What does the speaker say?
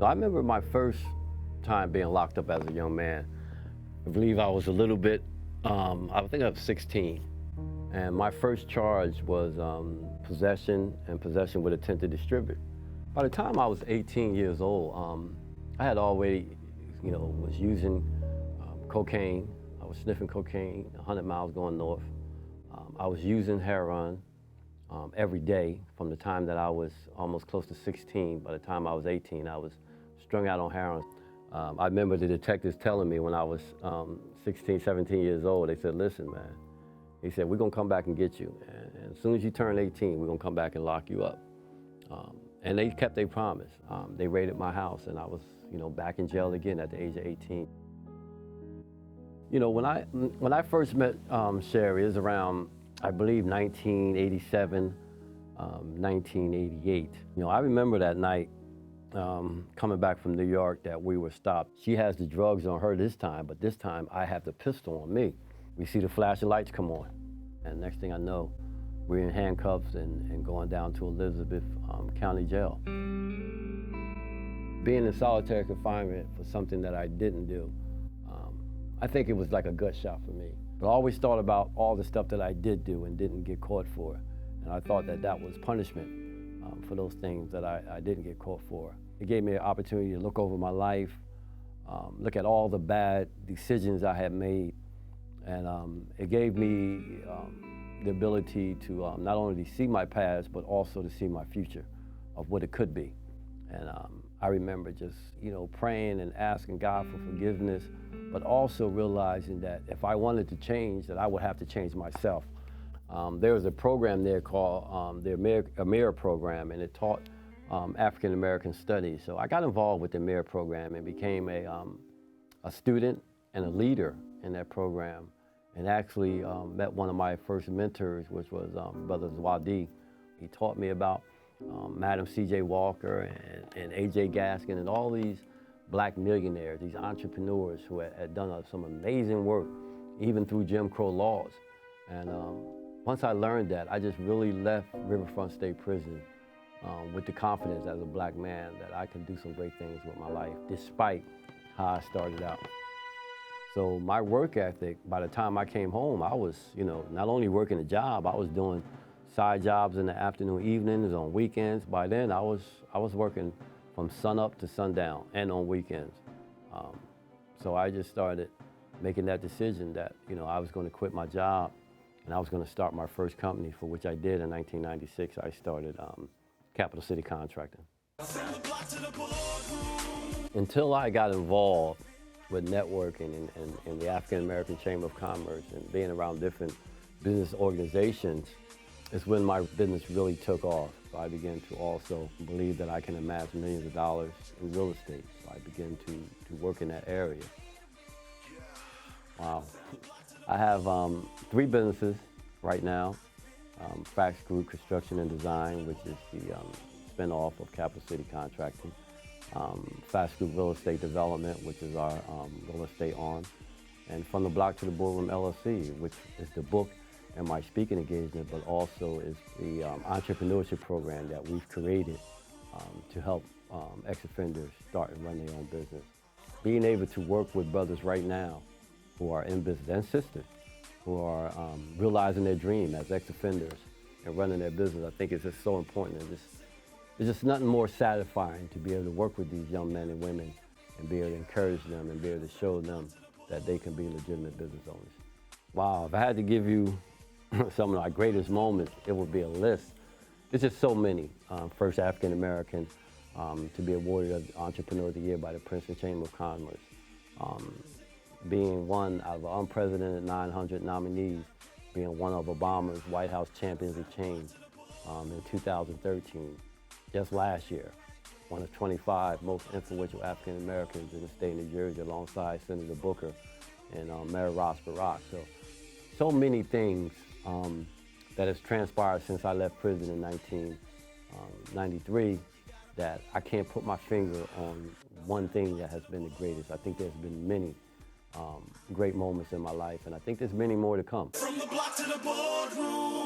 I remember my first time being locked up as a young man. I believe I was a little bit, I think I was 16. And my first charge was possession and possession with intent to distribute. By the time I was 18 years old, I had already, was using cocaine. I was sniffing cocaine 100 miles going north. I was using heroin every day from the time that I was almost close to 16. By the time I was 18, I was strung out on heroin. I remember the detectives telling me when I was 16, 17 years old, they said, listen, man, he said, we're gonna come back and get you. And as soon as you turn 18, we're gonna come back and lock you up. And they kept their promise. They raided my house and I was, back in jail again at the age of 18. When I first met Sherry, it was around, I believe, 1987, 1988. I remember that night coming back from New York that we were stopped. She has the drugs on her this time, but this time I have the pistol on me. We see the flashing lights come on. And next thing I know, we're in handcuffs and going down to Elizabeth County Jail. Being in solitary confinement for something that I didn't do, I think it was like a gut shot for me. But I always thought about all the stuff that I did do and didn't get caught for. And I thought that that was punishment for those things that I didn't get caught for. It gave me an opportunity to look over my life, look at all the bad decisions I had made. And it gave me the ability to not only see my past, but also to see my future of what it could be. And I remember just, praying and asking God for forgiveness, but also realizing that if I wanted to change, that I would have to change myself. There was a program there called the AMER program, and it taught African American studies. So I got involved with the AMER program and became a student and a leader in that program, and actually met one of my first mentors, which was Brother Zwadi. He taught me about Madam C.J. Walker and A.J. Gaskin and all these black millionaires, these entrepreneurs who had done some amazing work, even through Jim Crow laws. And once I learned that, I just really left Riverfront State Prison with the confidence as a black man that I can do some great things with my life, despite how I started out. So my work ethic, by the time I came home, I was, not only working a job, I was doing side jobs in the afternoon, evenings, on weekends. By then, I was working from sunup to sundown and on weekends. So I just started making that decision that, I was going to quit my job and I was going to start my first company, for which I did in 1996. I started Capital City Contracting. Until I got involved with networking and the African American Chamber of Commerce and being around different business organizations, is when my business really took off. So I began to also believe that I can amass millions of dollars in real estate. So I began to work in that area. Wow. I have 3 businesses right now. Syphax Group Construction and Design, which is the spin-off of Capital City Contracting. Syphax Group Real Estate Development, which is our real estate arm. And From the Block to the Boardroom LLC, which is the book and my speaking engagement, but also is the entrepreneurship program that we've created to help ex-offenders start and run their own business. Being able to work with brothers right now who are in business, and sisters who are realizing their dream as ex-offenders and running their business, I think it's just so important. There's just nothing more satisfying to be able to work with these young men and women and be able to encourage them and be able to show them that they can be legitimate business owners. Wow, if I had to give you some of my greatest moments, it would be a list. It's just so many. First African American to be awarded as Entrepreneur of the Year by the Princeton Chamber of Commerce. Being one out of an unprecedented 900 nominees, being one of Obama's White House Champions of Change in 2013. Just last year, one of 25 most influential African Americans in the state of New Jersey, alongside Senator Booker and Mayor Ross Barack. So many things that has transpired since I left prison in 1993 that I can't put my finger on one thing that has been the greatest. I think there's been many great moments in my life, and I think there's many more to come. From the block to the boardroom.